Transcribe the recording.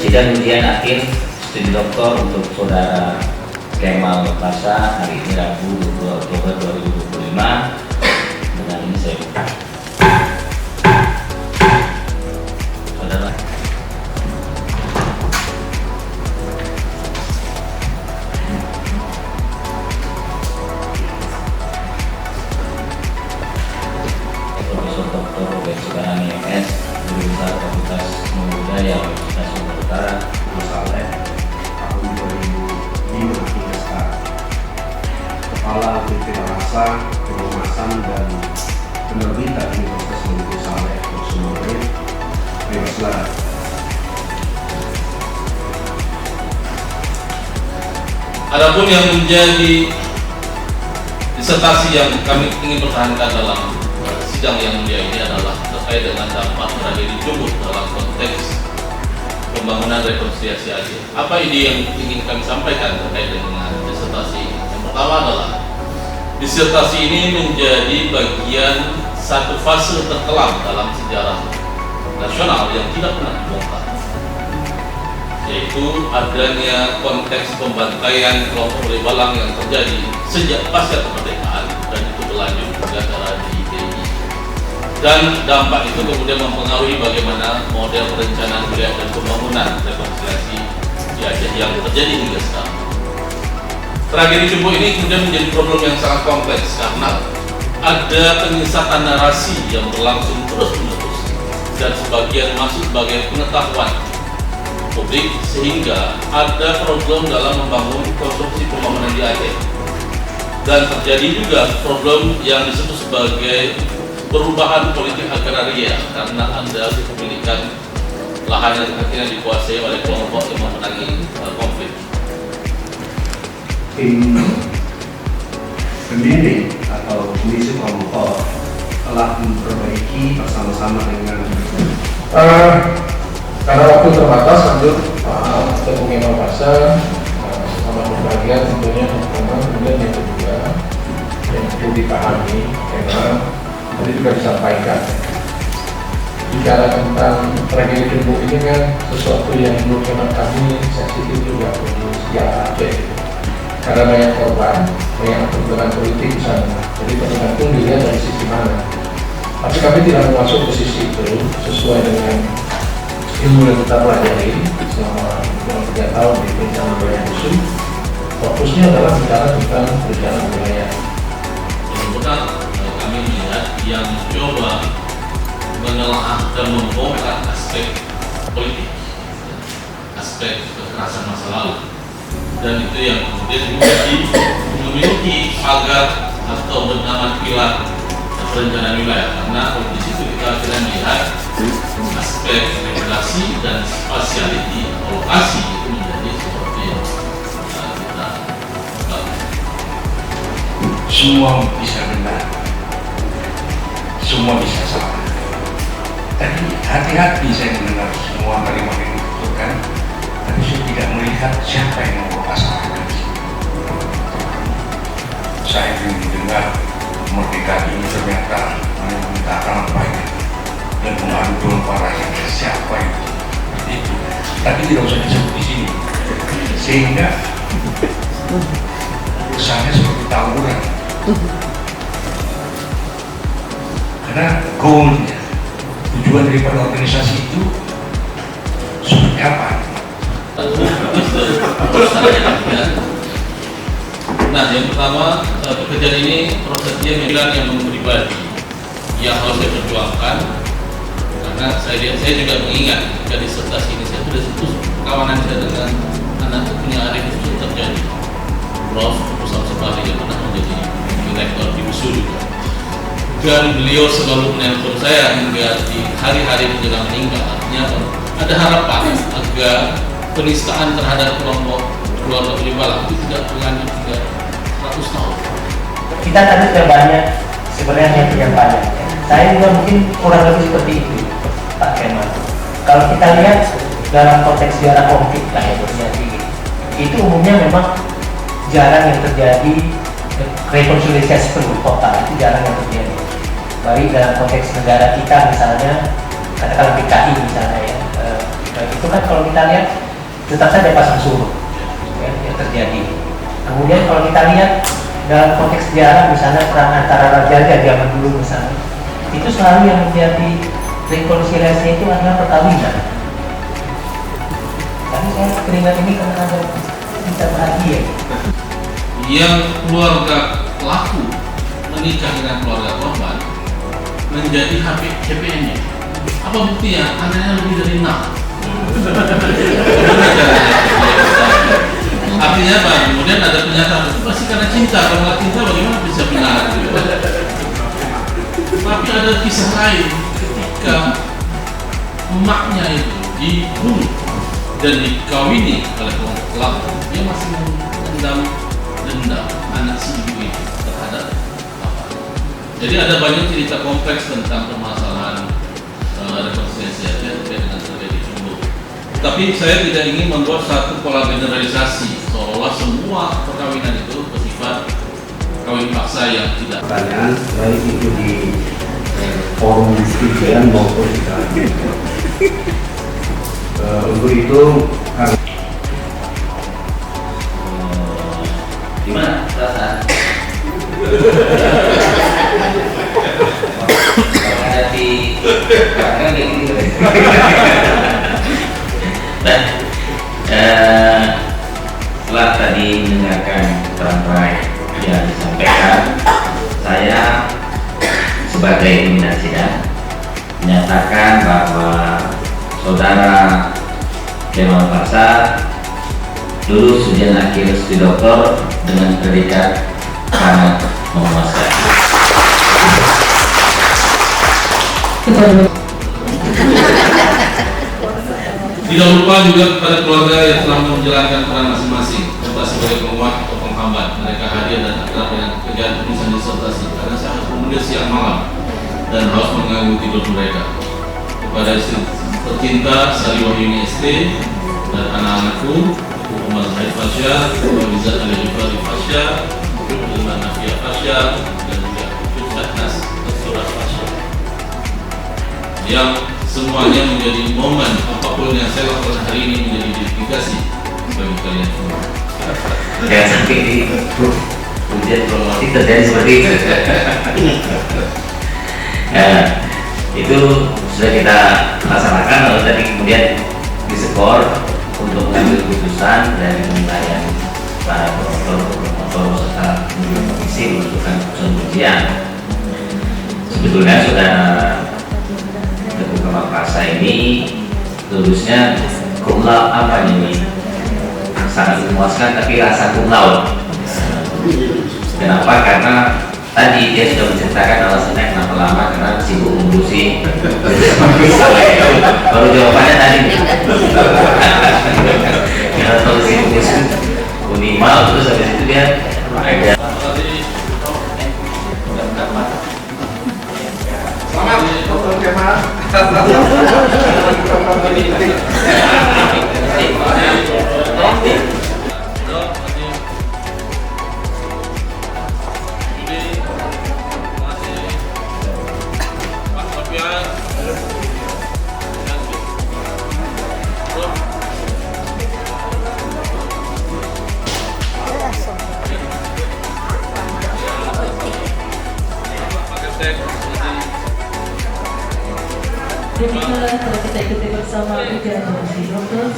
Sidang ujian akhir studi doktor untuk saudara Kemal Pasha hari ini Rabu 22 Oktober 2025. Dengan ini saya buka. Saudara. Profesor Dr. Robert Sukarani MS, Guru Besar Fakultas Ilmu Budaya Universitas Sumatera Utara, Saleh tahun 2005 hingga sekarang. Kepala Divisi Bahasa, Kehumasan dan Penerbitan Universitas Negeri Saleh, Sumatera. Terima kasih. Adapun yang menjadi disertasi yang kami ingin pertahankan dalam sidang yang mulia ini adalah terkait dengan dampak tragedi Jumbuk dalam konteks pembangunan rekonsiliasi Aceh. Apa ide yang ingin kami sampaikan terkait dengan disertasi? Yang pertama adalah disertasi ini menjadi bagian satu fase terkelam dalam sejarah nasional yang tidak pernah dibongkar, yaitu adanya konteks pembantaian kelompok Lebalang yang terjadi sejak pasca kemerdekaan dan itu berlanjut hingga era DITI. Dan dampak itu kemudian mempengaruhi bagaimana model perencanaan wilayah dan pembangunan rekonsiliasi di Aceh yang terjadi hingga sekarang. Tragedi Jumbuk ini kemudian menjadi problem yang sangat kompleks karena ada penyesatan narasi yang berlangsung terus-menerus dan sebagian masuk sebagai pengetahuan publik sehingga ada problem dalam membangun konstruksi pembangunan di Aceh. Dan terjadi juga problem yang disebut sebagai perubahan politik agraria karena ada kepemilikan lahan yang akhirnya dikuasai oleh kelompok yang memenangi konflik. Tim pendiri atau komisi kelompok telah memperbaiki bersama-sama dengan karena waktu terbatas, lanjut Pak Ketua Kemal Pasha sama berbahagia tentunya teman-teman. Kemudian yang kedua yang perlu dipahami memang tadi juga disampaikan bicara tentang tragedi Jumbuk ini kan sesuatu yang menurut kami sensitif juga bagi sejarah Aceh karena banyak korban, banyak pergerakan politik di sana. Jadi tergantung dilihat dari sisi mana. Tapi kami tidak masuk ke sisi itu sesuai dengan ilmu yang kita pelajari selama 3 tahun di perencanaan wilayah khusus. Fokusnya adalah bicara tentang perencanaan wilayah. Yang benar kami melihat yang mencoba menelaah dan membongkar aspek politik, aspek kekerasan masa lalu, dan itu yang kemudian memiliki pagar atau bernama pilar perencanaan wilayah, karena di situ kita akhirnya melihat aspek regulasi dan spasiality lokasi itu menjadi seperti yang kita lakukan. Semua bisa benar, semua bisa salah. Tapi hati-hati saya mendengar semua kalimat yang dituturkan, tapi saya tidak melihat siapa yang membawa masalahkan. Saya ingin mendengar kemerdekaan ini ternyata memintakan apa ini dan mengadu domba rakyat siapa itu. Tapi tidak usah disebut di sini, sehingga kesannya seperti tawuran. Karena goalnya, tujuan daripada organisasi itu seperti apa? Ya. Nah, yang pertama, pekerjaan ini prosesnya memang yang pribadi yang harus saya perjuangkan, karena saya juga mengingat ketika disertasi ini saya sudah sentuh kawanan saya dengan anak punya Arif itu terjadi. Prof. Pusat Sebali yang pernah menjadi direktur di USU juga. Dan beliau selalu menelpon saya hingga di hari-hari menjelang meninggal. Artinya ada harapan agar penistaan terhadap keluarga Kulibalah itu tidak berlanjut hingga 100 tahun. Kita tadi sudah banyak sebenarnya yang banyak. Saya juga mungkin kurang lebih seperti itu, Pak Kemal. Kalau kita lihat dalam konteks sejarah konflik lah yang terjadi, itu umumnya memang jarang yang terjadi rekonsiliasi penuh total, itu jarang yang terjadi. Baik dalam konteks negara kita misalnya, katakanlah PKI misalnya ya, itu kan kalau kita lihat tetap saja pasang surut ya, yang terjadi. Kemudian kalau kita lihat dalam konteks sejarah misalnya perang antara raja-raja zaman dulu misalnya, itu selalu yang menjadi rekonsiliasi itu adalah perkawinan. Tapi saya teringat ini karena ada kita bahagia. Yang keluarga pelaku menikah dengan keluarga korban menjadi HPN-nya. Apa buktinya? Anaknya lebih dari 6. Artinya apa? Kemudian ada pernyataan itu pasti karena cinta. Kalau nggak cinta bagaimana bisa benar? Tapi ada kisah lain ketika emaknya itu dibunuh dan dikawini oleh pelaku, dia masih mendam dendam anak si ibu itu terhadap apa. Jadi ada banyak cerita kompleks tentang permasalahan rekonsiliasi terkait dengan terjadi cemburu. Tapi saya tidak ingin membuat satu pola generalisasi seolah semua perkawinan itu bersifat kawin paksa yang tidak. Pertanyaan baik itu di forum diskusian maupun di dalam. Untuk itu Gimana perasaan? Ada di karena kayak gini. Nah, setelah tadi mendengarkan terang-terang yang disampaikan, saya sebagai pimpinan sidang menyatakan bahwa saudara Kemal Pasha lulus ujian akhir studi doktor dengan predikat sangat memuaskan. Tidak lupa juga kepada keluarga yang telah menjalankan peran masing-masing, entah sebagai penguat atau penghambat. Mereka hadir dan akrab dengan kerjaan penulisan disertasi karena saya harus menulis siang malam dan harus mengganggu tidur mereka. Kepada istri tercinta Sari Wahyuni ST dan anak-anakku, Umar Zahid Pasha, Wabizat Ali Pasha, Ilman Nafia Pasha, dan juga Yusatnas Surat Pasha, yang semuanya menjadi momen apapun yang saya lakukan hari ini menjadi identifikasi bagi kalian semua. Jangan sampai di ujian promosi terjadi seperti itu. Itu sudah kita laksanakan, lalu tadi kemudian diskor untuk mengambil keputusan dari penilaian para promotor serta komisi menentukan keputusan ujian. Sebetulnya saudara Kemal Pasha ini lulusnya cum laude apa ini? Sangat memuaskan tapi rasa cum laude. Kenapa? Karena tadi dia sudah menceritakan alasannya kenapa lama, karena sibuk mengurusi baru jawabannya tadi nih. Karena kalau sibuk ngurusi Unimal, terus habis itu dia ada Demikianlah kalau kita ikuti bersama ujian komisi dokter.